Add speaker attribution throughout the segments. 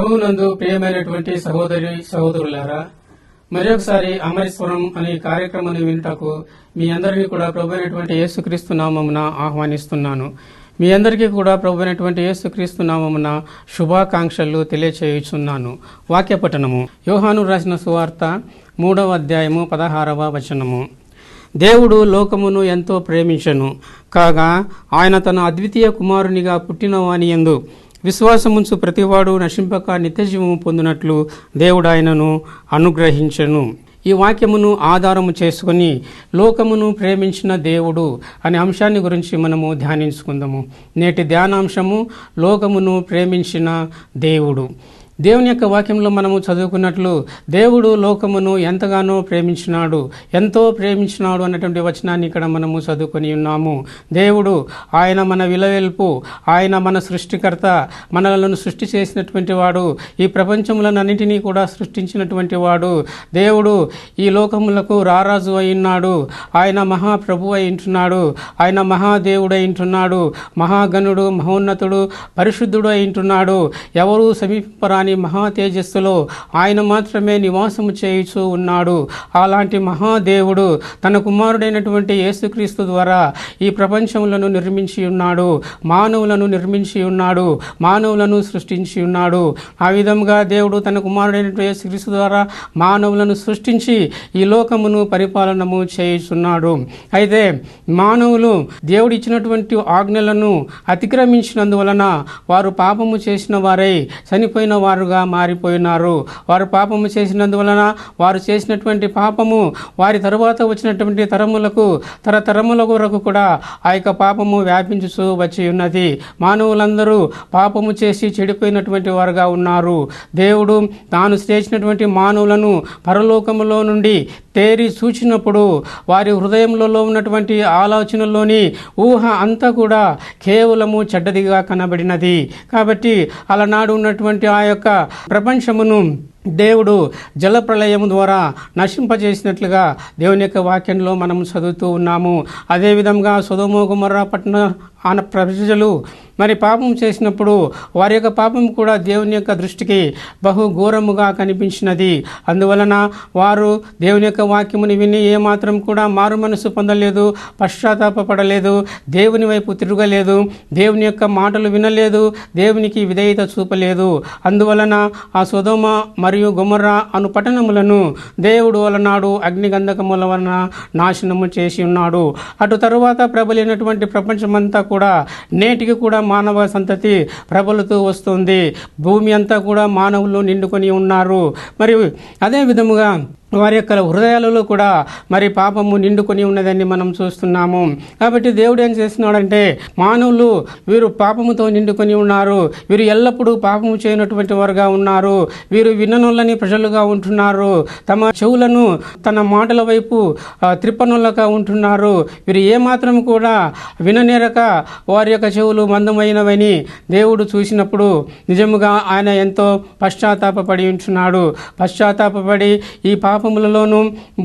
Speaker 1: ప్రభువునందు ప్రియమైనటువంటి సహోదరి సహోదరులారా, మరొకసారి అమరేశ్వరం అనే కార్యక్రమాన్ని వింటకు మీ అందరినీ కూడా ప్రభు అయినటువంటి యేసుక్రీస్తు నామమున ఆహ్వానిస్తున్నాను. మీ అందరికీ కూడా ప్రభు అయినటువంటి యేసుక్రీస్తు నామమున శుభాకాంక్షలు తెలియచేయుచున్నాను. వాక్యపఠనము యోహాను రాసిన సువార్త 3వ అధ్యాయము 16వ వచనము. దేవుడు లోకమును ఎంతో ప్రేమించెను, కాగా ఆయన తన అద్వితీయ కుమారునిగా పుట్టినవాని యందు విశ్వాసముంచు ప్రతివాడు నశింపక నిత్యజీవము పొందినట్లు దేవుడు ఆయనను అనుగ్రహించెను. ఈ వాక్యమును ఆధారము చేసుకుని లోకమును ప్రేమించిన దేవుడు అనే అంశాన్ని గురించి మనము ధ్యానించుకుందాము. నేటి ధ్యానాంశము లోకమును ప్రేమించిన దేవుడు. దేవుని యొక్క వాక్యంలో మనము చదువుకున్నట్లు దేవుడు లోకమును ఎంతగానో ప్రేమించినాడు, ఎంతో ప్రేమించినాడు అన్నటువంటి వచనాన్ని ఇక్కడ మనము చదువుకొని ఉన్నాము. దేవుడు ఆయన మన విలవెల్పు, ఆయన మన సృష్టికర్త, మనలను సృష్టి చేసినటువంటి వాడు, ఈ ప్రపంచములన్నింటినీ కూడా సృష్టించినటువంటి వాడు. దేవుడు ఈ లోకములకు రారాజు అయినాడు, ఆయన మహాప్రభు అయి ఉంటున్నాడు, ఆయన మహాదేవుడు అయి ఉంటున్నాడు, మహాగణుడు, మహోన్నతుడు, పరిశుద్ధుడు అయి ఉంటున్నాడు. ఎవరు సమీపరాని మహా తేజస్సులో ఆయన మాత్రమే నివాసము చేయుచూ ఉన్నాడు. అలాంటి మహాదేవుడు తన కుమారుడైనటువంటి యేసుక్రీస్తు ద్వారా ఈ ప్రపంచములను నిర్మించి ఉన్నాడు, మానవులను నిర్మించి ఉన్నాడు, మానవులను సృష్టించి ఉన్నాడు. ఆ విధంగా దేవుడు తన కుమారుడైనటువంటి యేసుక్రీస్తు ద్వారా మానవులను సృష్టించి ఈ లోకమును పరిపాలనము చేయుచున్నాడు. అయితే మానవులు దేవుడు ఇచ్చినటువంటి ఆజ్ఞలను అతిక్రమించినందువలన వారు పాపము చేసిన వారై చనిపోయిన వారుగా మారిపోయినారు. వారు పాపము చేసినందువలన వారు చేసినటువంటి పాపము వారి తరువాత వచ్చినటువంటి తరములకు తరతరముల వరకు కూడా ఆ యొక్క పాపము వ్యాపించుతూ వచ్చి ఉన్నది. మానవులందరూ పాపము చేసి చెడిపోయినటువంటి వారుగా ఉన్నారు. దేవుడు తాను చేసినటువంటి మానవులను పరలోకములో నుండి తేరి చూచినప్పుడు వారి హృదయంలో ఉన్నటువంటి ఆలోచనలోని ఊహ అంతా కూడా కేవలము చెడ్డదిగా కనబడినది. కాబట్టి అలనాడు ఉన్నటువంటి ఆ యొక్క ప్రపంచమును దేవుడు జలప్రళయం ద్వారా నశింపజేసినట్లుగా దేవుని యొక్క వాక్యంలో మనం చదువుతూ ఉన్నాము. అదేవిధంగా సొదొమ గొమొర్రా పట్టణ ప్రజలు మరి పాపం చేసినప్పుడు వారి యొక్క పాపం కూడా దేవుని యొక్క దృష్టికి బహు ఘోరముగా కనిపించినది. అందువలన వారు దేవుని యొక్క వాక్యముని విని ఏమాత్రం కూడా మారు మనసు పొందలేదు, పశ్చాత్తాపపడలేదు, దేవుని వైపు తిరగలేదు, దేవుని యొక్క మాటలు వినలేదు, దేవునికి విధేయత చూపలేదు. అందువలన ఆ సొదొమ మరియు గొమొర్రా అను పట్టణములను దేవుడు అలనాడు అగ్నిగంధకముల వలన నాశనము చేసి ఉన్నాడు. అటు తరువాత ప్రబలినటువంటి ప్రపంచమంతా కూడా నేటికి కూడా మానవ సంతతి ప్రబలుతూ వస్తుంది. భూమి అంతా కూడా మానవులు నిండుకొని ఉన్నారు. మరియు అదే విధముగా వారి యొక్క హృదయాలలో కూడా మరి పాపము నిండుకొని ఉన్నదని మనం చూస్తున్నాము. కాబట్టి దేవుడు ఏం చేస్తున్నాడంటే మానవులు వీరు పాపముతో నిండుకొని ఉన్నారు, వీరు ఎల్లప్పుడూ పాపము చేయనటువంటి వారుగా ఉన్నారు, వీరు విననొల్లని ప్రజలుగా ఉంటున్నారు, తమ చెవులను తన మాటల వైపు త్రిప్పనొల్లగా ఉంటున్నారు. వీరు ఏమాత్రం కూడా విననేరక వారి యొక్క చెవులు మందమైనవని దేవుడు చూసినప్పుడు నిజముగా ఆయన ఎంతో పశ్చాత్తాపడి ఉంటున్నాడు. పశ్చాత్తాపడి ఈ పాపములలోనూ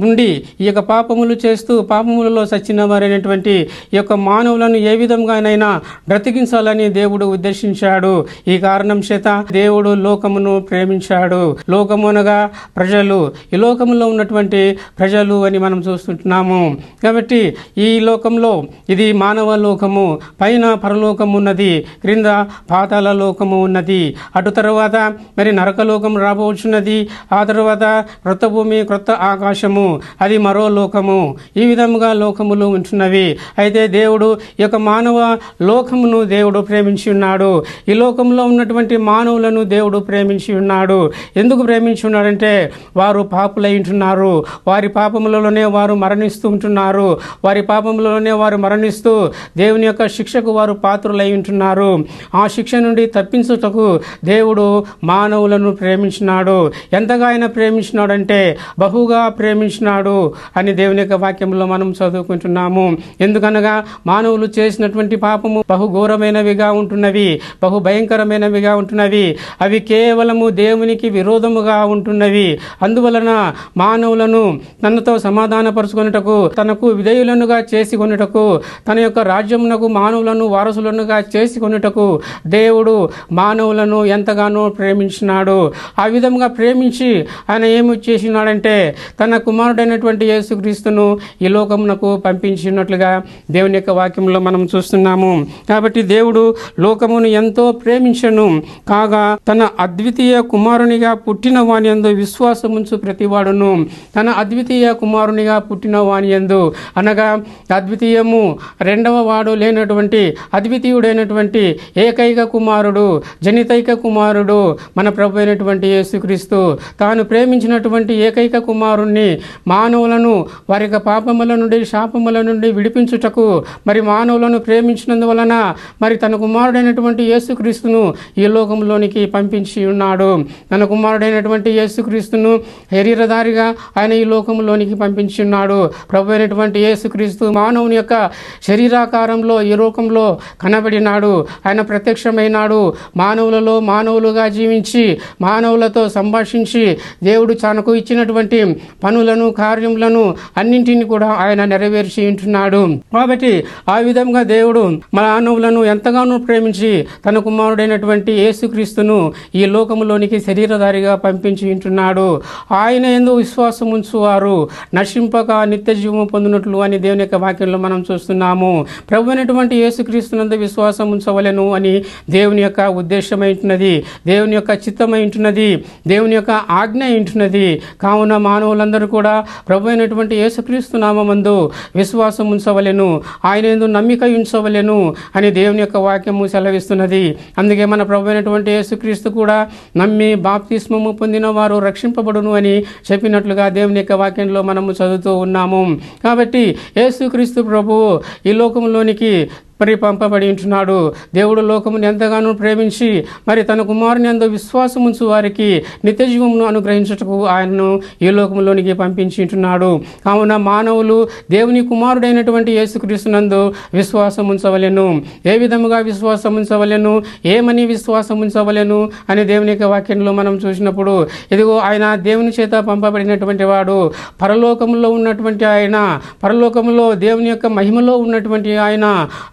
Speaker 1: ఉండి ఈ యొక్క పాపములు చేస్తూ పాపములలో సచ్చిన వారైనటువంటి ఈ యొక్క మానవులను ఏ విధంగానైనా బ్రతికించాలని దేవుడు ఉద్దేశించాడు. ఈ కారణం చేత దేవుడు లోకమును ప్రేమించాడు. లోకము అనగా ప్రజలు, ఈ లోకములో ఉన్నటువంటి ప్రజలు అని మనం చూస్తుంటున్నాము. కాబట్టి ఈ లోకంలో ఇది మానవ లోకము, పైన పరలోకము ఉన్నది, క్రింద పాతాళ లోకము ఉన్నది. అటు తర్వాత మరి నరకలోకం రాబోచున్నది. ఆ తర్వాత క్రొత్త భూమి, క్రొత్త ఆకాశము, అది మరో లోకము. ఈ విధముగా లోకములు ఉంటున్నవి. అయితే దేవుడు ఈ యొక్క మానవ లోకమును దేవుడు ప్రేమించి ఉన్నాడు. ఈ లోకంలో ఉన్నటువంటి మానవులను దేవుడు ప్రేమించి ఉన్నాడు. ఎందుకు ప్రేమించి ఉన్నాడంటే వారు పాపులై ఉంటున్నారు, వారి పాపములలోనే వారు మరణిస్తూ ఉంటున్నారు, వారి పాపములలోనే వారు మరణిస్తూ దేవుని యొక్క శిక్షకు వారు పాత్రులై ఉంటున్నారు. ఆ శిక్ష నుండి తప్పించుటకు దేవుడు మానవులను ప్రేమించినాడు. ఎంతగా ఆయన ప్రేమించినాడంటే బహుగా ప్రేమించినాడు అని దేవుని యొక్క వాక్యంలో మనం చదువుకుంటున్నాము. ఎందుకనగా మానవులు చేసినటువంటి పాపము బహు ఘోరమైనవిగా ఉంటున్నవి, బహు భయంకరమైనవిగా ఉంటున్నవి. అవి కేవలము దేవునికి విరోధముగా ఉంటున్నవి. అందువలన మానవులను తనతో సమాధానపరుచుకొనుటకు, తనకు విధేయులనుగా చేసుకొనుటకు, తన యొక్క రాజ్యమునకు మానవులను వారసులనుగా చేసుకొనుటకు దేవుడు మానవులను ఎంతగానో ప్రేమించినాడు. ఆ విధంగా ప్రేమించి ఆయన ఏమి చేసినాడంటే తన కుమారుడైనటువంటి యేసుక్రీస్తును ఈ లోకమునకు పంపించినట్లుగా దేవుని యొక్క వాక్యంలో మనం చూస్తున్నాము. కాబట్టి దేవుడు లోకమును ఎంతో ప్రేమించను కాగా తన అద్వితీయ కుమారునిగా పుట్టిన వాని యందు విశ్వాసముంచు ప్రతివాడును, తన అద్వితీయ కుమారునిగా పుట్టిన వాని యందు అనగా అద్వితీయము రెండవ వాడు లేనటువంటి అద్వితీయుడైనటువంటి ఏకైక కుమారుడు, జనితైక కుమారుడు మన ప్రభు అయినటువంటి యేసుక్రీస్తు తాను ప్రేమించినటువంటి ఏకైక కుమారుణ్ణి మానవులను వారి యొక్క పాపముల నుండి శాపముల నుండి విడిపించుటకు మరి మానవులను ప్రేమించినందువలన మరి తన కుమారుడైనటువంటి యేసుక్రీస్తును ఈ లోకంలోనికి పంపించి ఉన్నాడు. తన కుమారుడైనటువంటి యేసుక్రీస్తును శరీరధారిగా ఆయన ఈ లోకంలోనికి పంపించి ఉన్నాడు. ప్రభు అయినటువంటి యేసుక్రీస్తు మానవుని యొక్క శరీరాకారంలో ఈ లోకంలో కనబడినాడు. ఆయన ప్రత్యక్షమైనాడు. మానవులలో మానవులుగా జీవించి మానవులతో సంభాషించి దేవుడు తనకు ఇచ్చినటువంటి పనులను కార్యములను అన్నింటినీ కూడా ఆయన నెరవేర్చి ఉంటున్నాడు. కాబట్టి ఆ విధంగా దేవుడు మానవులను ఎంతగానో ప్రేమించి తన కుమారుడైనటువంటి యేసుక్రీస్తును ఈ లోకములోనికి శరీరధారిగా పంపించి ఉంటున్నాడు. ఆయన యందు విశ్వాసం ఉంచువారు నశింపక నిత్య జీవము పొందినట్లు అని దేవుని యొక్క వాక్యంలో మనం చూస్తున్నాము. ప్రభు అయినటువంటి యేసుక్రీస్తునందు విశ్వాసం ఉంచవలెను అని దేవుని యొక్క ఉద్దేశమైంటున్నది, దేవుని యొక్క చిత్తమైంటున్నది, దేవుని యొక్క ఆజ్ఞ ఇంటున్నది. కావున మానవులందరూ కూడా ప్రభు అయినటువంటి యేసుక్రీస్తు నామమందు విశ్వాసం ఉంచవలెను, ఆయన యందు నమ్మిక ఉంచవలెను అని దేవుని యొక్క వాక్యము సెలవిస్తున్నది. అందుకే మన ప్రభు అయినటువంటి యేసుక్రీస్తు కూడా నమ్మి బాప్తిస్మము పొందిన వారు రక్షింపబడును అని చెప్పినట్లుగా దేవుని యొక్క వాక్యంలో మనము చదువుతూ ఉన్నాము. కాబట్టి యేసుక్రీస్తు ప్రభువు ఈ లోకంలోనికి మరి పంపబడి ఉంటున్నాడు. దేవుడు లోకమును ఎంతగానో ప్రేమించి మరి తన కుమారుని యందు విశ్వాసం ఉంచు వారికి నిత్య జీవమును అనుగ్రహించుటకు ఆయనను ఈ లోకంలోనికి పంపించి ఉంటున్నాడు. కావున మానవులు దేవుని కుమారుడైనటువంటి యేసుక్రీస్తునందు విశ్వాసం ఉంచవలెను. ఏ విధముగా విశ్వాసం ఉంచవలెను, ఏమని విశ్వాసం ఉంచవలెను అని దేవుని యొక్క వాక్యంలో మనం చూసినప్పుడు ఇదిగో ఆయన దేవుని చేత పంపబడినటువంటి వాడు, పరలోకంలో ఉన్నటువంటి ఆయన, పరలోకంలో దేవుని యొక్క మహిమలో ఉన్నటువంటి ఆయన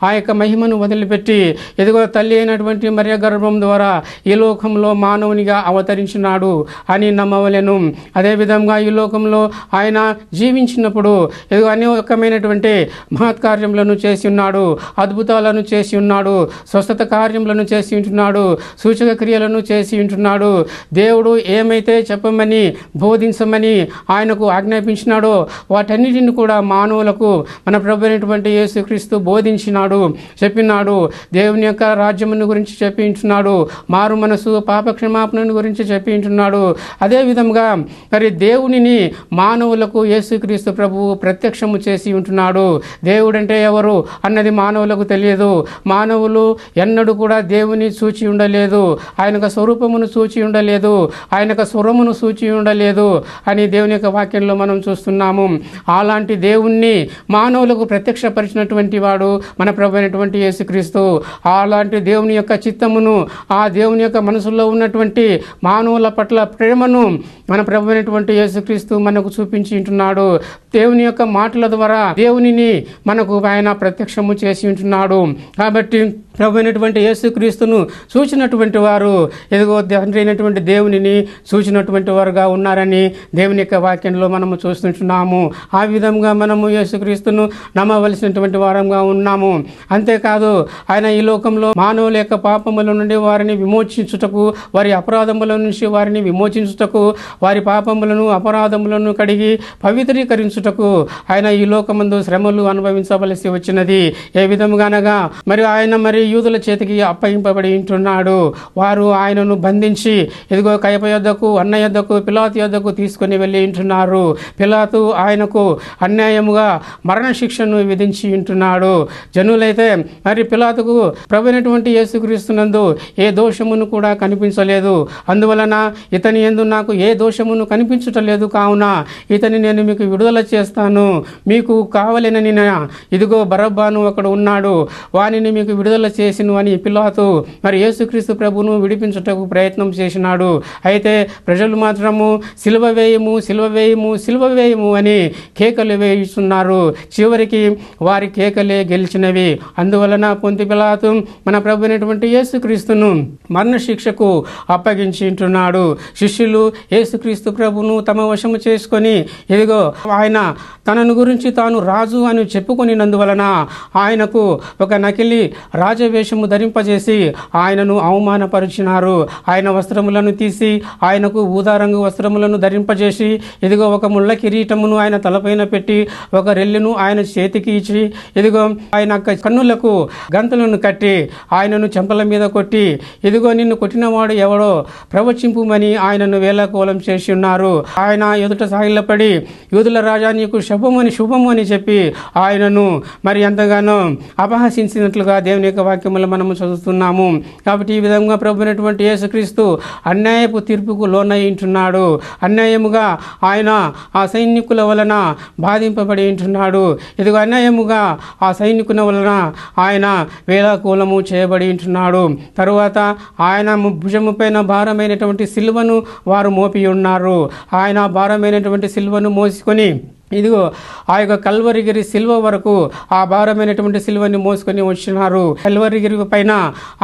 Speaker 1: ఆ యొక్క మహిమను వదిలిపెట్టి ఎదుగో తల్లి అయినటువంటి మరియ గర్భం ద్వారా ఈ లోకంలో మానవునిగా అవతరించినాడు అని నమ్మవలెను. అదేవిధంగా ఈ లోకంలో ఆయన జీవించినప్పుడు ఎదుగో అనేకమైనటువంటి మహత్కార్యములను చేసి ఉన్నాడు, అద్భుతాలను చేసి ఉన్నాడు, స్వస్థత కార్యములను చేసి ఉంటున్నాడు, సూచక క్రియలను చేసి ఉంటున్నాడు. దేవుడు ఏమైతే చెప్పమని బోధించమని ఆయనకు ఆజ్ఞాపించినాడో వాటన్నిటిని కూడా మానవులకు మన ప్రభు అయినటువంటి యేసుక్రీస్తు బోధించినాడు, చెప్పినాడు. దేవుని యొక్క రాజ్యమును గురించి చెప్పి ఉంటున్నాడు, మారు మనసు పాప క్షమాపణను గురించి చెప్పి ఉంటున్నాడు. అదేవిధంగా మరి దేవునిని మానవులకు యేసుక్రీస్తు ప్రభువు ప్రత్యక్షము చేసి ఉంటున్నాడు. దేవుడంటే ఎవరు అన్నది మానవులకు తెలియదు. మానవులు ఎన్నడూ కూడా దేవుని చూచి ఉండలేదు, ఆయన స్వరూపమును చూచి ఉండలేదు, ఆయన స్వరమును చూచి ఉండలేదు అని దేవుని యొక్క వాక్యంలో మనం చూస్తున్నాము. అలాంటి దేవుణ్ణి మానవులకు ప్రత్యక్షపరిచినటువంటి వాడు మన ప్రభు అయినటువంటి యేసుక్రీస్తు. అలాంటి దేవుని యొక్క చిత్తమును, ఆ దేవుని యొక్క మనసులో ఉన్నటువంటి మానవుల పట్ల ప్రేమను మన ప్రభు అయినటువంటి యేసుక్రీస్తు మనకు చూపించి ఉంటున్నాడు. దేవుని యొక్క మాటల ద్వారా దేవునిని మనకు ఆయన ప్రత్యక్షము చేసి ఉంటున్నాడు. కాబట్టి ప్రభు అయినటువంటి యేసుక్రీస్తును చూచినటువంటి వారు ఎదుగో తండ్రి అయినటువంటి దేవునిని చూచినటువంటి వారుగా ఉన్నారని దేవుని యొక్క వాక్యంలో మనము చూస్తుంటున్నాము. ఆ విధంగా మనము యేసుక్రీస్తును నమ్మవలసినటువంటి వారంగా ఉన్నాము. అంతేకాదు ఆయన ఈ లోకంలో మానవుల యొక్క పాపముల నుండి వారిని విమోచించుటకు, వారి అపరాధముల నుంచి వారిని విమోచించుటకు, వారి పాపములను అపరాధములను కడిగి పవిత్రీకరించుటకు ఆయన ఈ లోకమందు శ్రమలు అనుభవించవలసి వచ్చినది. ఏ విధముగా అనగా మరి ఆయన మరి యూదుల చేతికి అప్పగింపబడి ఉంటున్నాడు. వారు ఆయనను బంధించి ఇదిగో కయప యొద్దకు, అన్న యొద్దకు, పిలాతు యొద్దకు తీసుకొని వెళ్ళి ఉంటున్నారు. పిలాతు ఆయనకు అన్యాయముగా మరణశిక్షను విధించి ఉంటున్నాడు. జనులైతే మరి పిలాతుకు ప్రభువైనటువంటి యేసుక్రీస్తునందు ఏ దోషమును కూడా కనిపించలేదు. అందువలన ఇతని యందు నాకు ఏ దోషమును కనిపించటలేదు, కావున ఇతని నేను మీకు విడుదల చేస్తాను, మీకు కావలెనని ఇదిగో బరబ్బాను అక్కడ ఉన్నాడు, వానిని మీకు విడుదల చేసిను అని పిలాతు మరి యేసుక్రీస్తు ప్రభును విడిపించుటకు ప్రయత్నం చేసినాడు. అయితే ప్రజలు మాత్రము సిలువ వేయము, సిలువ వేయము, సిలువ వేయము అని కేకలు వేయిస్తున్నారు. చివరికి వారి కేకలే గెలిచినవి. అందువలన పొంతి పిలాతు మన ప్రభువైనటువంటి యేసుక్రీస్తును మరణశిక్షకు అప్పగించి ఉంటున్నాడు. శిష్యులు యేసుక్రీస్తు ప్రభును తమ వశము చేసుకొని ఇదిగో ఆయన తనను గురించి తాను రాజు అని చెప్పుకొనినందువలన ఆయనకు ఒక నకిలీ రాజవేషము ధరింపజేసి ఆయనను అవమానపరిచినారు. ఆయన వస్త్రములను తీసి ఆయనకు ఊదారంగు వస్త్రములను ధరింపజేసి ఇదిగో ఒక ముళ్ళ కిరీటమును ఆయన తలపైన పెట్టి ఒక రెల్లును ఆయన చేతికి ఇచ్చి ఇదిగో ఆయన కన్నులకు గంతులను కట్టి ఆయనను చెంపల మీద కొట్టి ఇదిగో నిన్ను కొట్టినవాడు ఎవడో ప్రవచింపుమని ఆయనను వేళకోలం చేసి ఉన్నారు. ఆయన ఎదుట సాగిలపడి యూదుల రాజా నీకు శుభము అని చెప్పి ఆయనను మరి ఎంతగానో అపహసించినట్లుగా దేవుని యొక్క వాక్యములు మనము చదువుతున్నాము. కాబట్టి ఈ విధంగా ప్రభువైనటువంటి యేసుక్రీస్తు అన్యాయపు తీర్పుకు లోనై ఉంటున్నాడు. అన్యాయముగా ఆయన ఆ సైనికుల వలన బాధింపబడి ఉంటున్నాడు. ఇదిగో అన్యాయముగా ఆ సైనికుల వలన ఆయన వేళాకూలము చేయబడి ఉంటున్నాడు. తరువాత ఆయన భుజము పైన భారమైనటువంటి సిలువను వారు మోపి ఉన్నారు. ఆయన భారమైనటువంటి సిలువను మోసుకొని ఇదిగో ఆ యొక్క కల్వరిగిరి సిల్వ వరకు ఆ భారమైనటువంటి సిల్వని మోసుకొని వచ్చినారు. కల్వరిగిరి పైన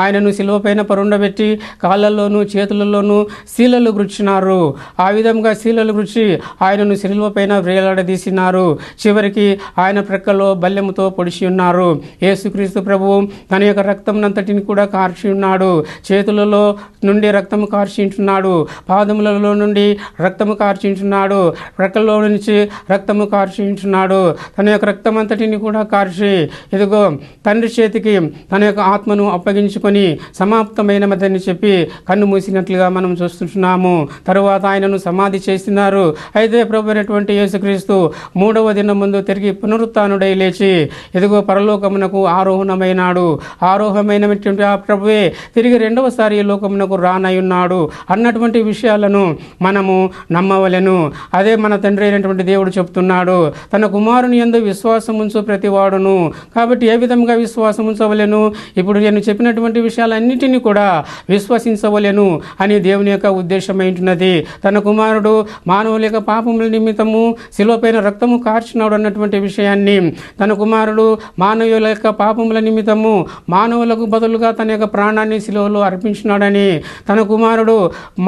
Speaker 1: ఆయనను సిల్వ పైన పరుండబెట్టి కాళ్ళల్లోనూ చేతులలోనూ శీలలు గుచ్చినారు. ఆ విధంగా శీలలు గుచ్చి ఆయనను సిల్వ పైన వేలాడదీసినారు. చివరికి ఆయన ప్రక్కలో బల్లెముతో పొడిచి ఉన్నారు. యేసుక్రీస్తు ప్రభువు తన యొక్క రక్తంనంతటిని కూడా కార్చి ఉన్నాడు. చేతులలో నుండి రక్తము కార్చింటున్నాడు, పాదములలో నుండి రక్తము కార్చింటున్నాడు, ప్రక్కల్లో నుంచి రక్తము కార్చించున్నాడు. తన యొక్క రక్తం అంతటిని కూడా కార్చి ఇదిగో తండ్రి చేతికి తన యొక్క ఆత్మను అప్పగించుకొని సమాప్తమైనదని చెప్పి కన్ను మూసినట్లుగా మనం చూస్తున్నాము. తరువాత ఆయనను సమాధి చేస్తున్నారు. అయితే ప్రభువైనటువంటి యేసుక్రీస్తు మూడవ దినం ముందు తిరిగి పునరుత్థానుడై లేచి ఇదిగో పరలోకమునకు ఆరోహణమైనాడు. ఆరోహణమైనటువంటి ఆ ప్రభువే తిరిగి రెండవసారి ఈ లోకమునకు రానయ్యున్నాడు అన్నటువంటి విషయాలను మనము నమ్మవలెను. అదే మన తండ్రి అయినటువంటి దేవుడు చెప్తున్నాడు, తన కుమారుని యందు విశ్వాసం ఉంచు ప్రతివాడును. కాబట్టి ఏ విధంగా విశ్వాసం ఉంచవలెను? ఇప్పుడు నేను చెప్పినటువంటి విషయాలన్నిటినీ కూడా విశ్వసించవలెను అని దేవుని యొక్క ఉద్దేశమైంటున్నది. తన కుమారుడు మానవుల యొక్క పాపముల నిమిత్తము శిలువపైన రక్తము కార్చినాడు అన్నటువంటి విషయాన్ని, తన కుమారుడు మానవుల యొక్క పాపముల నిమిత్తము మానవులకు బదులుగా తన యొక్క ప్రాణాన్ని శిలువలో అర్పించినాడని, తన కుమారుడు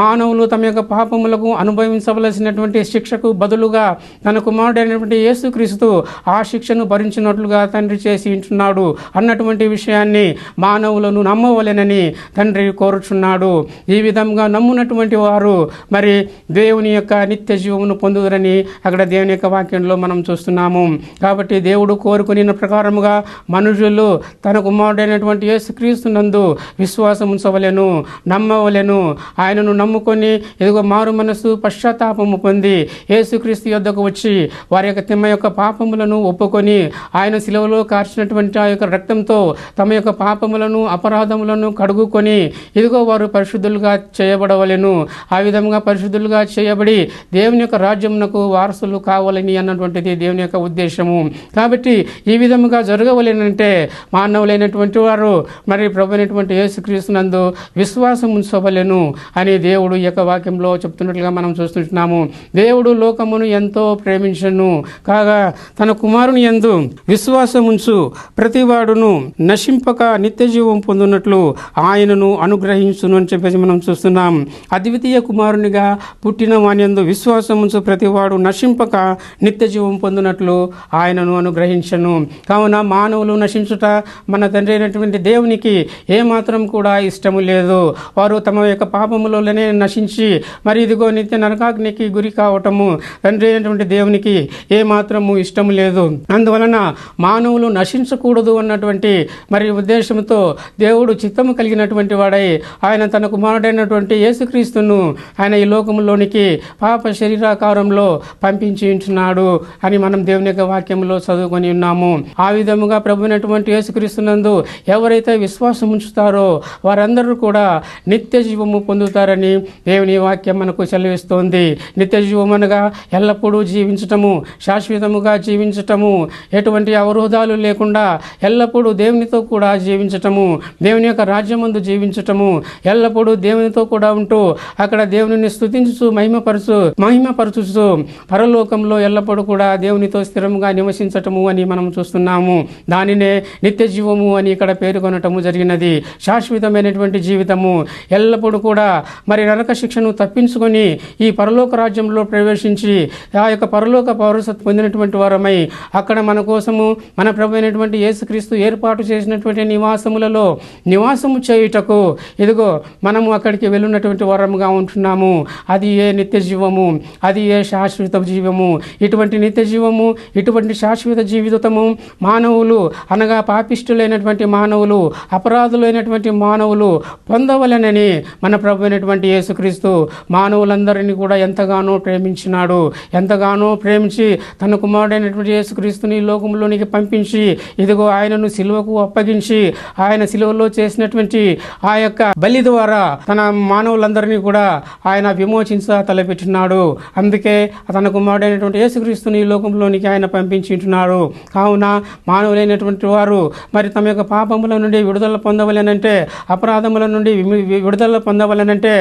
Speaker 1: మానవులు తమ యొక్క పాపములకు అనుభవించవలసినటువంటి శిక్షకు బదులుగా తన కుమారుడైనటువంటి యేసుక్రీస్తు ఆ శిక్షను భరించినట్లుగా తండ్రి చేసి ఉంటున్నాడు అన్నటువంటి విషయాన్ని మానవులను నమ్మవలెనని తండ్రి కోరుచున్నాడు. ఈ విధంగా నమ్మునటువంటి వారు మరి దేవుని యొక్క నిత్య జీవమును పొందుదరని అక్కడ దేవుని యొక్క వాక్యంలో మనం చూస్తున్నాము. కాబట్టి దేవుడు కోరుకుని ప్రకారముగా మనుషులు తన కుమారుడైనటువంటి యేసుక్రీస్తునందు విశ్వాసం ఉంచవలెను, నమ్మవలెను. ఆయనను నమ్ముకొని ఎదుగో మారు మనసు పశ్చాత్తాపము పొంది యేసుక్రీస్తు యొద్దకు వచ్చి వారి యొక్క తమ యొక్క పాపములను ఒప్పుకొని ఆయన శిలువలో కార్చినటువంటి ఆ యొక్క రక్తంతో తమ యొక్క పాపములను అపరాధములను కడుగుకొని ఇదిగో వారు పరిశుద్ధులుగా చేయబడవలెను. ఆ విధంగా పరిశుద్ధులుగా చేయబడి దేవుని యొక్క రాజ్యమునకు వారసులు కావాలని అన్నటువంటిది దేవుని యొక్క ఉద్దేశము. కాబట్టి ఈ విధముగా జరగవలెనంటే మానవులైనటువంటి వారు మరి ప్రభువైనటువంటి యేసుక్రీస్తునందు విశ్వాసం ఉంచవలెను అని దేవుడు ఈ యొక్క వాక్యంలో చెప్తున్నట్లుగా మనం చూస్తున్నాము. దేవుడు లోకమును ఎంతో ప్రేమించను కాగా తన కుమారుని యందు విశ్వాసం ఉంచు ప్రతివాడును నశింపక నిత్య జీవం పొందునట్లు ఆయనను అనుగ్రహించును అని చెప్పేసి మనం చూస్తున్నాం. అద్వితీయ కుమారునిగా పుట్టిన వాని యందు విశ్వాసం ఉంచు ప్రతివాడు నశింపక నిత్య జీవం పొందునట్లు ఆయనను అనుగ్రహించను. కావున మానవులు నశించుట మన తండ్రి అయినటువంటి దేవునికి ఏమాత్రం కూడా ఇష్టము లేదు. వారు తమ యొక్క పాపములోనే నశించి మరి ఇదిగో నిత్య నరకాగ్నికి గురి కావటము తండ్రి అయినటువంటి దేవునికి దేవునికి ఏమాత్రము ఇష్టం లేదు. అందువలన మానవులు నశించకూడదు అన్నటువంటి మరి ఉద్దేశంతో దేవుడు చిత్తము కలిగినటువంటి వాడై ఆయన తన కుమారుడైనటువంటి యేసుక్రీస్తును ఆయన ఈ లోకంలోనికి పాప శరీరాకారంలో పంపించి ఉంటున్నాడు అని మనం దేవుని యొక్క వాక్యంలో చదువుకొని ఉన్నాము. ఆ విధముగా ప్రభువైనటువంటి యేసుక్రీస్తునందు ఎవరైతే విశ్వాసం ఉంచుతారో వారందరూ కూడా నిత్య జీవము పొందుతారని దేవుని వాక్యం మనకు సెలవిస్తోంది. నిత్య జీవం అనగా ఎల్లప్పుడూ జీవించటము, శాశ్వతముగా జీవించటము, ఎటువంటి అవరోధాలు లేకుండా ఎల్లప్పుడూ దేవునితో కూడా జీవించటము, దేవుని యొక్క రాజ్యమందు జీవించటము, ఎల్లప్పుడూ దేవునితో కూడా ఉంటూ అక్కడ దేవుని స్తుతించుచు మహిమపరచుచు పరలోకంలో ఎల్లప్పుడూ కూడా దేవునితో స్థిరంగా నివసించటము అని మనం చూస్తున్నాము. దానినే నిత్య జీవము అని ఇక్కడ పేర్కొనటము జరిగినది. శాశ్వతమైనటువంటి జీవితము, ఎల్లప్పుడూ కూడా మరి నరక శిక్షను తప్పించుకొని ఈ పరలోక రాజ్యంలో ప్రవేశించి ఆ యొక్క పరలోక పౌరసత్వం పొందినటువంటి వారమై అక్కడ మన కోసము మన ప్రభు అయినటువంటి యేసుక్రీస్తు ఏర్పాటు చేసినటువంటి నివాసములలో నివాసము చేయుటకు ఇదిగో మనము అక్కడికి వెళ్ళున్నటువంటి వారముగా ఉంటున్నాము. అది ఏ నిత్య జీవము, అది ఏ శాశ్వత జీవము. ఇటువంటి నిత్య జీవము, ఇటువంటి శాశ్వత జీవితము మానవులు అనగా పాపిష్టులైనటువంటి మానవులు, అపరాధులైనటువంటి మానవులు పొందవలెనని మన ప్రభు అయినటువంటి యేసుక్రీస్తు మానవులందరినీ కూడా ఎంతగానో ప్రేమించినాడు. ఎంతగానో ప్రేమించి తన కుమారుడైనటువంటి యేసుక్రీస్తుని లోకంలోనికి పంపించి ఇదిగో ఆయనను సిలువకు అప్పగించి ఆయన సిలువలో చేసినటువంటి ఆ యొక్క బలి ద్వారా తన మానవులందరినీ కూడా ఆయన విమోచించ తలపెట్టినాడు. అందుకే తన కుమారుడైనటువంటి యేసుక్రీస్తుని ఈ లోకంలోనికి ఆయన పంపించుంటున్నాడు. కావున మానవులైనటువంటి వారు మరి తమ యొక్క పాపముల నుండి విడుదల పొందవలెనంటే, అపరాధముల నుండి విడుదల పొందవలెనంటే,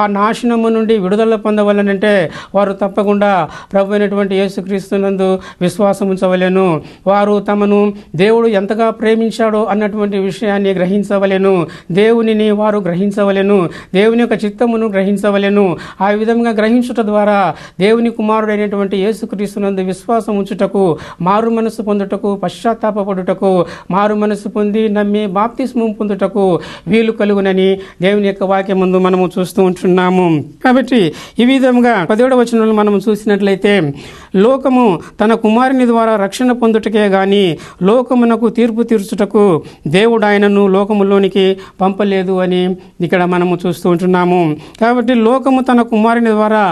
Speaker 1: ఆ నాశనము నుండి విడుదల పొందవలెనంటే వారు తప్పకుండా ప్రభు అయినటువంటి యేసుక్రీస్తునందు విశ్వాసం ఉంచవలెను. వారు తమను దేవుడు ఎంతగా ప్రేమించాడో అన్నటువంటి విషయాన్ని గ్రహించవలెను. దేవునిని వారు గ్రహించవలెను. దేవుని యొక్క చిత్తమును గ్రహించవలెను. ఆ విధంగా గ్రహించుట ద్వారా దేవుని కుమారుడైనటువంటి యేసుక్రీస్తునందు విశ్వాసం ఉంచుటకు, మారు మనసు పొందుటకు, పశ్చాత్తాపడుటకు, మారు మనసు పొంది నమ్మి బాప్తిస్మం పొందుటకు వీలు కలుగునని దేవుని యొక్క వాక్యం ముందు మనము చూస్తూ ఉంటున్నాము. కాబట్టి ఈ విధంగా 17వ వచనంలో మనం చూసినట్లయితే లోకము తన కుమారుని ద్వారా రక్షణ పొందుటకే గాని లోకమునకు తీర్పు తీర్చుటకు దేవుడు ఆయనను లోకములోనికి పంపలేదు అని ఇక్కడ మనము చూస్తూ ఉంటున్నాము. కాబట్టి లోకము తన కుమారుని ద్వారా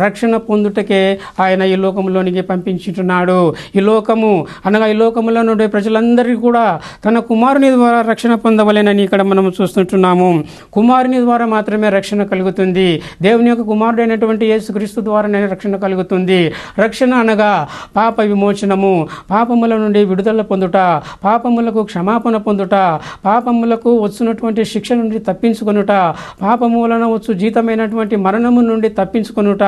Speaker 1: రక్షణ పొందుటకే ఆయన ఈ లోకంలోనికి పంపించుతున్నాడు. ఈ లోకము అనగా ఈ లోకములో నుండి ప్రజలందరికీ కూడా తన కుమారుని ద్వారా రక్షణ పొందవలెనని ఇక్కడ మనం చూస్తుంటున్నాము. కుమారుని ద్వారా మాత్రమే రక్షణ కలుగుతుంది. దేవుని యొక్క కుమారుడైనటువంటి యేసుక్రీస్తు ద్వారానే రక్షణ కలుగుతుంది. రక్షణ అనగా పాప విమోచనము, పాపముల నుండి విడుదల పొందుట, పాపములకు క్షమాపణ పొందుట, పాపములకు వచ్చినటువంటి శిక్ష నుండి తప్పించుకొనుట, పాపము వలన వచ్చు జీతమైనటువంటి మరణము నుండి తప్పించుకొనుట,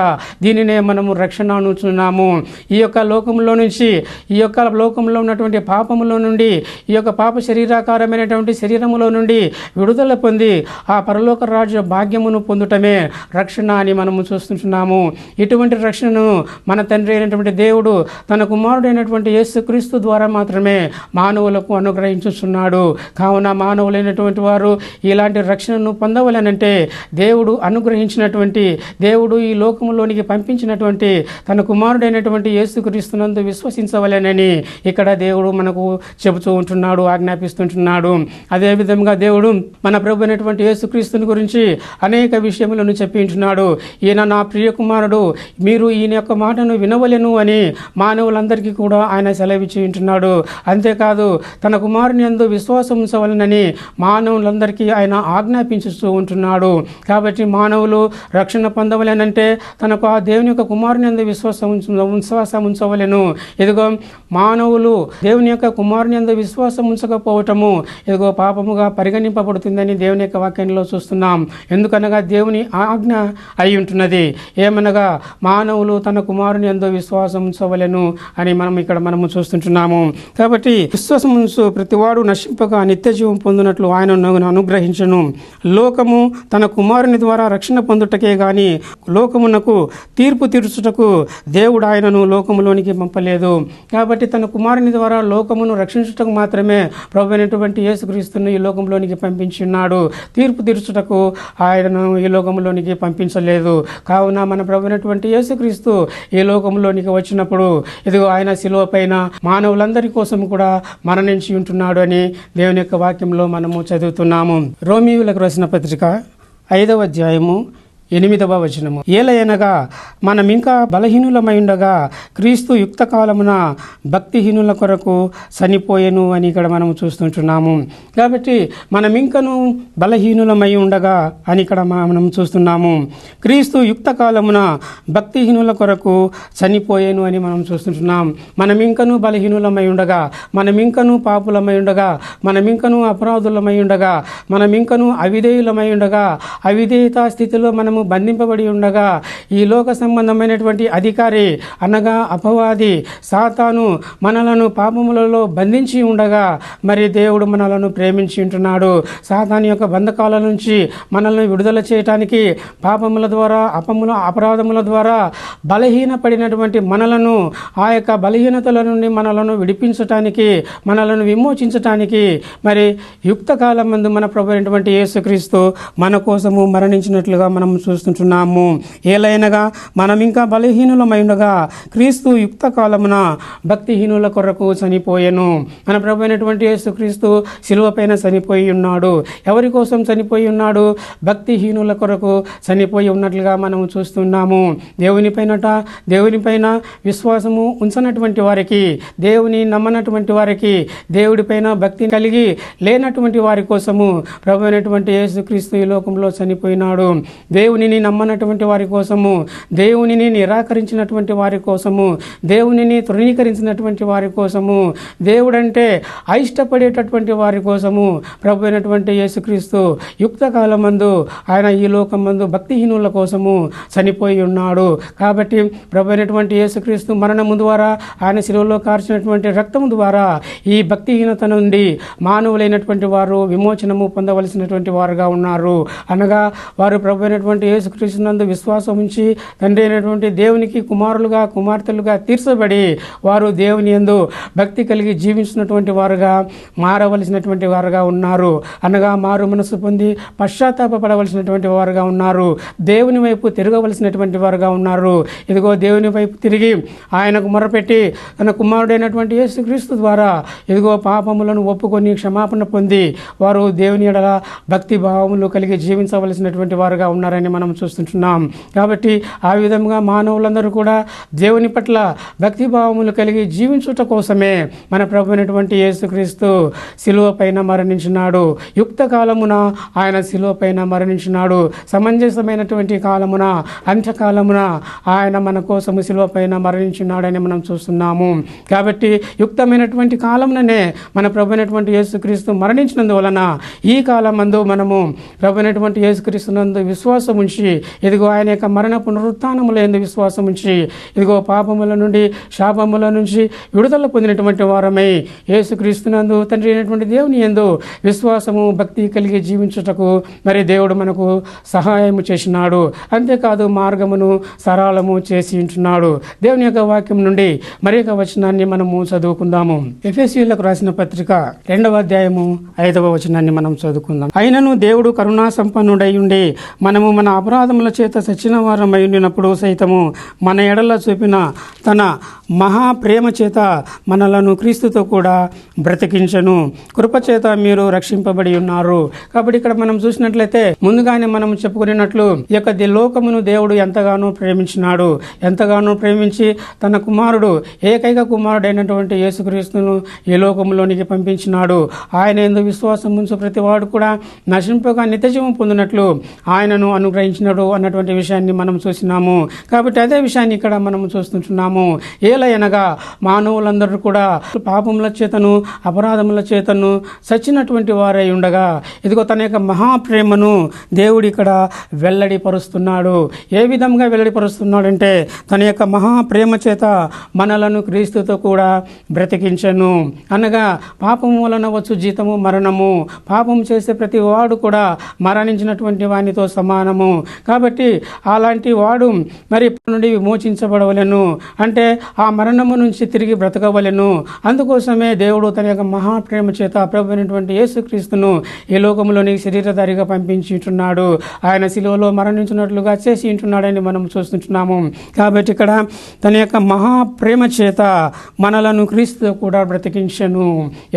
Speaker 1: దీనినే మనము రక్షణ అనుచున్నాము. ఈ యొక్క లోకంలో నుంచి, ఈ యొక్క లోకంలో ఉన్నటువంటి పాపములో నుండి, ఈ యొక్క పాప శరీరాకారమైనటువంటి శరీరములో నుండి విడుదల పొంది ఆ పరలోక రాజ్య భాగ్యమును పొందుటమే రక్షణ అని మనము చూస్తుంటున్నాము. ఇటువంటి రక్షణను మన తండ్రి అయినటువంటి దేవుడు తన కుమారుడైనటువంటి యేసుక్రీస్తు ద్వారా మాత్రమే మానవులకు అనుగ్రహించుచున్నాడు. కావున మానవులైనటువంటి వారు ఇలాంటి రక్షణను పొందవలనంటే దేవుడు అనుగ్రహించినటువంటి, దేవుడు ఈ లోకంలోనికి పంపించినటువంటి తన కుమారుడైనటువంటి యేసుక్రీస్తునందు విశ్వసించవలెనని ఇక్కడ దేవుడు మనకు చెబుతూ ఉంటున్నాడు, ఆజ్ఞాపిస్తుంటున్నాడు. అదేవిధంగా దేవుడు మన ప్రభు అయినటువంటి యేసుక్రీస్తుని గురించి అనేక విషయములను చెప్పి ఉంటున్నాడు. ఈయన నా ప్రియ కుమారుడు, మీరు ఈయన యొక్క మాటను వినవలెను అని మానవులందరికీ కూడా ఆయన సెలవిచ్చి ఉంటున్నాడు. అంతేకాదు తన కుమారుని యందు విశ్వాసం ఉంచవలెనని మానవులందరికీ ఆయన ఆజ్ఞాపించుతూ ఉంటున్నాడు. కాబట్టి మానవులు రక్షణ పొందవలెనంటే తనకు ఆ దేవుని యొక్క కుమారుని యందు విశ్వాసం ఉంచవలెను. ఇదిగో మానవులు దేవుని యొక్క కుమారుని యందు విశ్వాసం ఉంచకపోవటము ఇదిగో పాపముగా పరిగణింపబడుతుందని దేవుని యొక్క వాక్యంలో చూస్తున్నాం. ఎందుకనగా దేవుని ఆజ్ఞ అయి ఉంటున్నది. ఏమనగా మానవులు తన కుమారుని యందు విశ్వాసం ఉంచవలెను అని మనము చూస్తుంటున్నాము. కాబట్టి విశ్వాసం ఉంచు ప్రతివాడు నశింపగా నిత్య జీవం పొందినట్లు ఆయన అనుగ్రహించను. లోకము తన కుమారుని ద్వారా రక్షణ పొందుటకే గాని లోకమునకు తీర్పు తీర్చుటకు దేవుడు ఆయనను లోకములోనికి పంపలేదు. కాబట్టి తన కుమారుని ద్వారా లోకమును రక్షించుటకు మాత్రమే ప్రభువైనటువంటి యేసుక్రీస్తును ఈ లోకంలోనికి పంపించున్నాడు. తీర్పు తీర్చుటకు ఆయనను ఈ లోకంలోనికి పంపించలేదు. కావున మన ప్రభువైనటువంటి యేసుక్రీస్తు ఈ లోకంలోనికి లోకానికి వచ్చినప్పుడు ఇదిగో ఆయన శిలువ పైన మానవులందరి కోసం కూడా మరణించి ఉంటున్నాడు అని దేవుని యొక్క వాక్యంలో మనము చదువుతున్నాము. రోమీయులకు రాసిన పత్రిక 5వ అధ్యాయము 8వ వచనము. ఏలయనగా మనం ఇంకా బలహీనులమై ఉండగా క్రీస్తు యుక్త కాలమున భక్తిహీనుల కొరకు చనిపోయెను అని ఇక్కడ మనం చూస్తుంటున్నాము. కాబట్టి మనం ఇంకను బలహీనులమై ఉండగా అని ఇక్కడ మనం చూస్తున్నాము. క్రీస్తు యుక్త కాలమున భక్తిహీనుల కొరకు చనిపోయెను అని మనం చూస్తుంటున్నాం. మనం ఇంకను బలహీనులమై ఉండగా, మనం ఇంకను పాపులమై ఉండగా, మనం ఇంకను అపరాధులమై ఉండగా, మనం ఇంకను అవిధేయులమై ఉండగా, అవిధేయత స్థితిలో మనం బంధింపబడి ఉండగా ఈ లోక సంబంధమైనటువంటి అధికారి అనగా అపవాది సాతాను మనలను పాపములలో బంధించి ఉండగా మరి దేవుడు మనలను ప్రేమించి ఉంటున్నాడు. సాతాను యొక్క బంధకాల నుంచి మనల్ని విడుదల చేయటానికి పాపముల ద్వారా అపరాధముల ద్వారా బలహీనపడినటువంటి మనలను ఆ యొక్క బలహీనతల నుండి మనలను విడిపించటానికి మనలను విమోచించటానికి మరి యుక్త కాలం మందు మన ప్రభు అయినటువంటి యేసుక్రీస్తు మన కోసము మరణించినట్లుగా మనం చూస్తుంటున్నాము. ఏలైనగా మనం ఇంకా బలహీనులమై ఉండగా క్రీస్తు యుక్త కాలమున భక్తిహీనుల కొరకు చనిపోయెను. మన ప్రభు అయినటువంటి యేసుక్రీస్తు శిలువ పైన చనిపోయి ఉన్నాడు. ఎవరి కోసం చనిపోయి ఉన్నాడు? భక్తిహీనుల కొరకు చనిపోయి ఉన్నట్లుగా మనం చూస్తున్నాము. దేవుని పైన విశ్వాసము ఉంచనటువంటి వారికి, దేవుని నమ్మనటువంటి వారికి, దేవుడి పైన భక్తి కలిగి లేనటువంటి వారి కోసము ప్రభు అయినటువంటి యేసుక్రీస్తు ఈ లోకంలో చనిపోయినాడు. దేవునిని నమ్మనటువంటి వారి కోసము, దేవునిని నిరాకరించినటువంటి వారి కోసము, దేవునిని తృణీకరించినటువంటి వారి కోసము, దేవుడంటే అయిష్టపడేటటువంటి వారి కోసము ప్రభు అయినటువంటి యేసుక్రీస్తు యుక్త కాలమందు ఆయన ఈ లోకమందు భక్తిహీనుల కోసము చనిపోయి ఉన్నాడు. కాబట్టి ప్రభు అయినటువంటి యేసుక్రీస్తు మరణము ద్వారా ఆయన శిలువలో కార్చినటువంటి రక్తము ద్వారా ఈ భక్తిహీనత నుండి మానవులైనటువంటి వారు విమోచనము పొందవలసినటువంటి వారుగా ఉన్నారు. అనగా వారు ప్రభు అయినటువంటి యేసుక్రీస్తు నందు విశ్వాసం ఉంచి తండ్రి అయినటువంటి దేవునికి కుమారులుగా కుమార్తెలుగా తీర్చబడి వారు దేవుని యందు భక్తి కలిగి జీవించినటువంటి వారుగా మారవలసినటువంటి వారుగా ఉన్నారు. అనగా మారు మనసు పొంది పశ్చాత్తాపపడవలసినటువంటి వారుగా ఉన్నారు. దేవుని వైపు తిరగవలసినటువంటి వారుగా ఉన్నారు. ఇదిగో దేవుని వైపు తిరిగి ఆయనకు మొరపెట్టి తన కుమారుడైనటువంటి యేసుక్రీస్తు ద్వారా ఇదిగో పాపములను ఒప్పుకొని క్షమాపణ పొంది వారు దేవుని ఎడల భక్తి భావములు కలిగి జీవించవలసినటువంటి వారుగా ఉన్నారని మనం చూస్తుంటున్నాం. కాబట్టి ఆ విధంగా మానవులందరూ కూడా దేవుని పట్ల భక్తి భావములు కలిగి జీవించుట కోసమే మన ప్రభు అయినటువంటి యేసుక్రీస్తు శిలువ పైన మరణించినాడు. యుక్త కాలమున ఆయన శిలువ పైన మరణించినాడు. సమంజసమైనటువంటి కాలమున అంత్యకాలమున ఆయన మన కోసము శిలువ పైన మరణించినాడని మనం చూస్తున్నాము. కాబట్టి యుక్తమైనటువంటి కాలముననే మన ప్రభు అయినటువంటి యేసుక్రీస్తు మరణించినందువలన ఈ కాలమందు మనము ప్రభు అయినటువంటి యేసుక్రీస్తు నందు విశ్వాసం ఉంచి ఇదిగో ఆయన యొక్క మరణ పునరుత్థానముల యందు విశ్వాసం ఉంచి ఇదిగో పాపముల నుండి శాపముల నుంచి విడుదల పొందినటువంటి వారమై యేసుక్రీస్తునందు తండ్రి అయినటువంటి దేవుని యందు విశ్వాసము భక్తి కలిగి జీవించుటకు మరి దేవుడు మనకు సహాయము చేసినాడు. అంతేకాదు మార్గమును సరళము చేసి ఉంటున్నాడు. దేవుని యొక్క వాక్యం నుండి మరి ఒక వచనాన్ని మనము చదువుకుందాము. ఎఫెసీయులకు రాసిన పత్రిక 2వ అధ్యాయము 5వ వచనాన్ని మనం చదువుకుందాం. అయినను దేవుడు కరుణా సంపన్నుడై ఉండి మనము మన అపరాధముల చేత సచిన వారమై ఉండినప్పుడు సైతము మన ఎడల చూపిన తన మహా ప్రేమ చేత మనలను క్రీస్తుతో కూడా బ్రతికించను. కృపచేత మీరు రక్షింపబడి ఉన్నారు. కాబట్టి ఇక్కడ మనం చూసినట్లయితే ముందుగానే మనం చెప్పుకున్నట్లు ఈ యొక్క లోకమును దేవుడు ఎంతగానో ప్రేమించినాడు. ఎంతగానో ప్రేమించి తన కుమారుడు ఏకైక కుమారుడైనటువంటి యేసుక్రీస్తును ఈ లోకంలోనికి పంపించినాడు. ఆయన యందు విశ్వాసం ఉంచు ప్రతి వాడు కూడా నశింపగా నిత్యజీవం పొందినట్లు ఆయనను అనుగ్రహించినాడు అన్నటువంటి విషయాన్ని మనం చూసినాము. కాబట్టి అదే విషయాన్ని ఇక్కడ మనం చూస్తుంటున్నాము. ఏలయనగా మానవులందరూ కూడా పాపముల చేతను అపరాధముల చేతను చచ్చినటువంటి వారై ఉండగా ఇదిగో తన యొక్క మహాప్రేమను దేవుడు ఇక్కడ వెల్లడిపరుస్తున్నాడు. ఏ విధంగా వెల్లడిపరుస్తున్నాడంటే తన యొక్క మహాప్రేమ చేత మనలను క్రీస్తుతో కూడా బ్రతికించను. అనగా పాపము వలన వచ్చు జీతము మరణము. పాపం చేసే ప్రతి వాడు కూడా మరణించినటువంటి వానితో సమానము. ఉండును. కాబట్టి అలాంటి వాడు మరి నుండి విమోచించబడవలెను, అంటే ఆ మరణము నుంచి తిరిగి బ్రతకవలెను. అందుకోసమే దేవుడు తన యొక్క మహాప్రేమ చేత ప్రభు అయినటువంటి యేసుక్రీస్తును ఈ లోకంలోని శరీరధారిగా పంపించి ఉంటున్నాడు. ఆయన శిలువలో మరణించినట్లుగా చేసి ఉంటున్నాడని మనం చూస్తుంటున్నాము. కాబట్టి ఇక్కడ తన యొక్క మహాప్రేమ చేత మనలను క్రీస్తుతో కూడా బ్రతికించెను.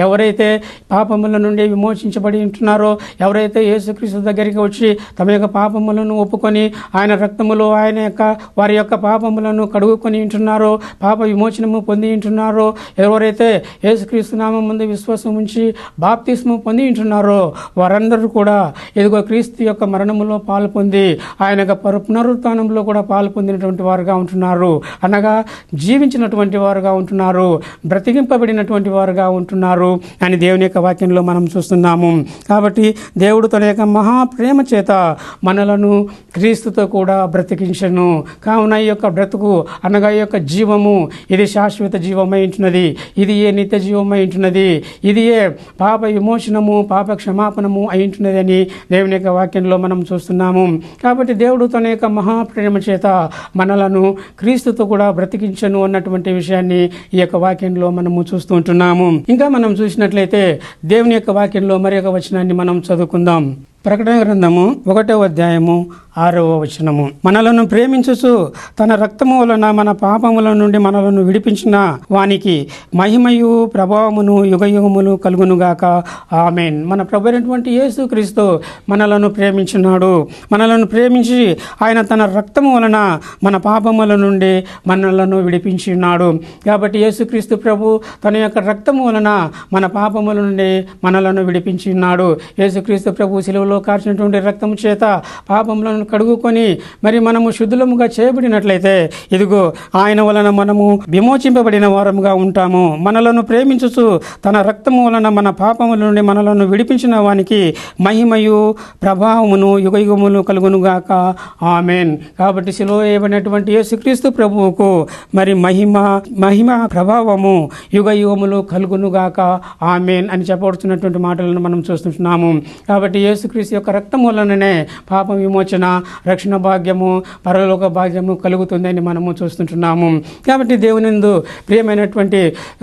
Speaker 1: ఎవరైతే పాపముల నుండి విమోచించబడి ఉంటున్నారో, ఎవరైతే యేసుక్రీస్తు దగ్గరికి వచ్చి తమ యొక్క పాపములను ఒప్పుకొని ఆయన రక్తములో ఆయన యొక్క వారి యొక్క పాపములను కడుగుకొని ఉంటున్నారో, పాప విమోచనము పొంది ఉంటున్నారో, ఎవరైతే యేసుక్రీస్తు నామం ముందు విశ్వాసం ఉంచి బాప్తిస్ము పొంది ఉంటున్నారో వారందరూ కూడా ఇదిగో క్రీస్తు యొక్క మరణములో పాలు పొంది ఆయన యొక్క పునరుత్థానంలో కూడా పాలు పొందినటువంటి వారుగా ఉంటున్నారు. అనగా జీవించినటువంటి వారుగా ఉంటున్నారు, బ్రతికింపబడినటువంటి వారుగా ఉంటున్నారు అని దేవుని యొక్క వాక్యంలో మనం చూస్తున్నాము. కాబట్టి దేవుడు తన యొక్క మహాప్రేమ చేత మనలను క్రీస్తుతో కూడా బ్రతికించెను. కావున ఈ యొక్క బ్రతుకు అనగా ఈ యొక్క జీవము ఇది శాశ్వత జీవమై ఉంటున్నది, ఇది ఏ నిత్య జీవమై ఉంటున్నది, ఇది ఏ పాప విమోచనము పాప క్షమాపణము అయి ఉంటున్నది అని దేవుని యొక్క వాక్యంలో మనం చూస్తున్నాము. కాబట్టి దేవుడు తన యొక్క మహాప్రేమ చేత మనలను క్రీస్తుతో కూడా బ్రతికించను అన్నటువంటి విషయాన్ని ఈ యొక్క వాక్యంలో మనము చూస్తూ ఉంటున్నాము. ఇంకా మనం చూసినట్లయితే దేవుని యొక్క వాక్యంలో మరి ఒక వచనాన్ని మనం చదువుకుందాం. ప్రకటన గ్రంథము 1వ అధ్యాయము 6వ వచనము. మనలను ప్రేమించుచు తన రక్తము వలన మన పాపముల నుండి మనలను విడిపించిన వానికి మహిమయు ప్రభావమును యుగయుగములు కలుగునుగాక, ఆమేన్. మన ప్రభు అయినటువంటి యేసుక్రీస్తు మనలను ప్రేమించినాడు. మనలను ప్రేమించి ఆయన తన రక్తము వలన మన పాపముల నుండి మనలను విడిపించినాడు. కాబట్టి యేసుక్రీస్తు ప్రభు తన యొక్క రక్తము వలన మన పాపముల నుండి మనలను విడిపించినాడు. యేసుక్రీస్తు ప్రభు శిలువలో కార్చినటువంటి రక్తము చేత పాపములను కడుగుకొని మరి మనము శుద్ధులముగా చేయబడినట్లయితే ఇదిగో ఆయన వలన మనము విమోచింపబడిన వారముగా ఉంటాము. మనలను ప్రేమించుచు తన రక్తము వలన మన పాపముల నుండి మనలను విడిపించిన వానికి మహిమయు ప్రభావమును యుగయుగములు కలుగునుగాక, ఆమేన్. కాబట్టి శిలువ వేయబడినటువంటి యేసుక్రీస్తు ప్రభువుకు మరి మహిమ ప్రభావము యుగయుగములు కలుగునుగాక, ఆమేన్ అని చెప్పబడుతున్నటువంటి మాటలను మనం చూస్తున్నాము. కాబట్టి యేసుక్రీస్తు యొక్క రక్తం వలననే పాప విమోచన, రక్షణ భాగ్యము, పరలోక భాగ్యము కలుగుతుందని మనము చూస్తుంటున్నాము. కాబట్టి దేవునిందు ప్రియమైనటువంటి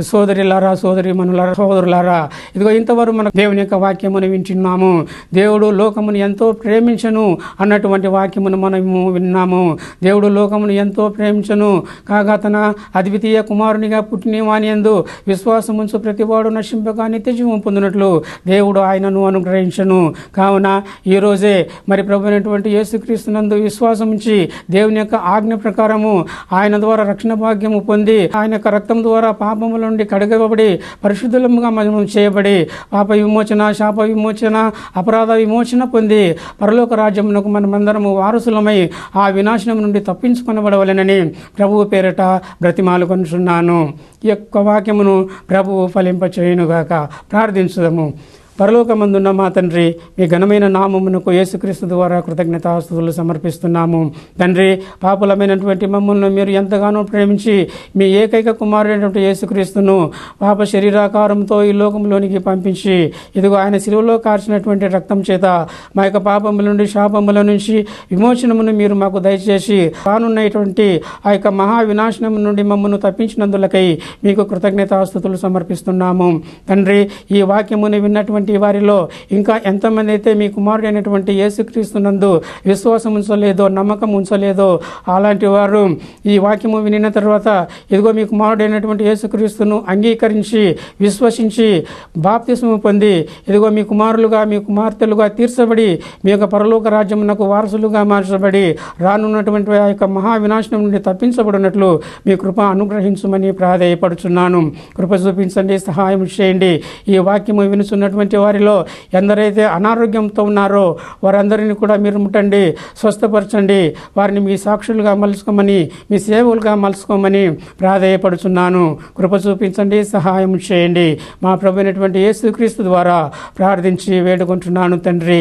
Speaker 1: సోదరులారా, సోదరులారా, ఇదిగో ఇంతవరకు మన దేవుని యొక్క వాక్యమును వింటున్నాము. దేవుడు లోకమును ఎంతో ప్రేమించను అన్నటువంటి వాక్యమును మనము విన్నాము. దేవుడు లోకమును ఎంతో ప్రేమించను కాగా తన అద్వితీయ కుమారునిగా పుట్టిన వాని యందు విశ్వాసముంచు ప్రతివాడు నశింపగా నిత్య జీవం పొందినట్లు దేవుడు ఆయనను అనుగ్రహించను. కావున ఈ రోజే మరి ప్రభు అయినటువంటి యేసుక్రీస్తునందు విశ్వాసం ఉంచి దేవుని యొక్క ఆజ్ఞ ప్రకారము ఆయన ద్వారా రక్షణ భాగ్యము పొంది ఆయన యొక్క రక్తం ద్వారా పాపముల నుండి కడగబడి పరిశుద్ధులముగా మనం చేయబడి పాప విమోచన, శాప విమోచన, అపరాధ విమోచన పొంది పరలోక రాజ్యమునకు మనమందరము వారసులమై ఆ వినాశనం నుండి తప్పించుకొనబడవలెనని ప్రభువు పేరట బ్రతిమాలుకొనుచున్నాను. ఈ యొక్క వాక్యమును ప్రభువు ఫలింపచేయునుగాక. ప్రార్థించుదాము. పరలోకమందున్న మా తండ్రి, మీ ఘనమైన నామమునకు యేసుక్రీస్తు ద్వారా కృతజ్ఞతాస్తుతులు సమర్పిస్తున్నాము. తండ్రి, పాపులమైనటువంటి మమ్మల్ని మీరు ఎంతగానో ప్రేమించి మీ ఏకైక కుమారుడైనటువంటి యేసుక్రీస్తును పాప శరీరాకారంతో ఈ లోకంలోనికి పంపించి ఇదిగో ఆయన శిలువలో కార్చినటువంటి రక్తం చేత మా యొక్క పాపముల నుండి, శాపముల నుంచి విమోచనమును మీరు మాకు దయచేసి రానున్నటువంటి ఆ యొక్క మహా వినాశనం నుండి మమ్మల్ని తప్పించినందులకై మీకు కృతజ్ఞతాస్తుతులు సమర్పిస్తున్నాము. తండ్రి, ఈ వాక్యమును విన్నటువంటి వారిలో ఇంకా ఎంతమంది అయితే మీ కుమారుడు అయినటువంటి యేసుక్రీస్తునందు విశ్వాసం ఉంచలేదో, నమ్మకం ఉంచలేదో అలాంటి వారు ఈ వాక్యము వినిన తర్వాత ఇదిగో మీ కుమారుడు అయినటువంటి యేసుక్రీస్తును అంగీకరించి విశ్వసించి బాప్తిస్మము పొంది ఇదిగో మీ కుమారులుగా, మీ కుమార్తెలుగా తీర్చబడి మీ యొక్క పరలోక రాజ్యమునకు వారసులుగా మార్చబడి రానున్నటువంటి ఆ యొక్క మహా వినాశనం నుండి తప్పించబడినట్లు మీ కృప అనుగ్రహించమని ప్రాధేయపడుచున్నాను. కృప చూపించండి, సహాయం చేయండి. ఈ వాక్యము వినుచున్నటువంటి వారిలో ఎందరైతే అనారోగ్యంతో ఉన్నారో వారందరినీ కూడా మీరు ముట్టండి, స్వస్థపరచండి. వారిని మీ సాక్షులుగా మలుచుకోమని, మీ సేవలుగా మలుచుకోమని ప్రాధేయపడుచున్నాను. కృప చూపించండి, సహాయం చేయండి. మా ప్రభు అయినటువంటి యేసుక్రీస్తు ద్వారా ప్రార్థించి వేడుకుంటున్నాను తండ్రి.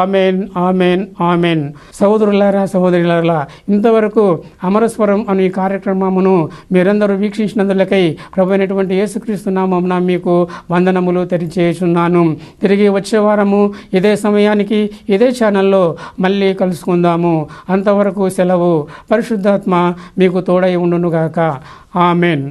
Speaker 1: Amen, amen, amen. సహోదరులారా, సహోదరులారా, ఇంతవరకు అమరస్వరం అనే కార్యక్రమమును మీరందరూ వీక్షించినందులకై ప్రభు అయినటువంటి యేసుక్రీస్తు నామమున మీకు వందనములు తెలియజేస్తున్నాను. తిరిగి వచ్చే వారము ఇదే సమయానికి ఇదే ఛానల్లో మళ్ళీ కలుసుకుందాము. అంతవరకు సెలవు. పరిశుద్ధాత్మ మీకు తోడై ఉండునుగాక. ఆమెన్.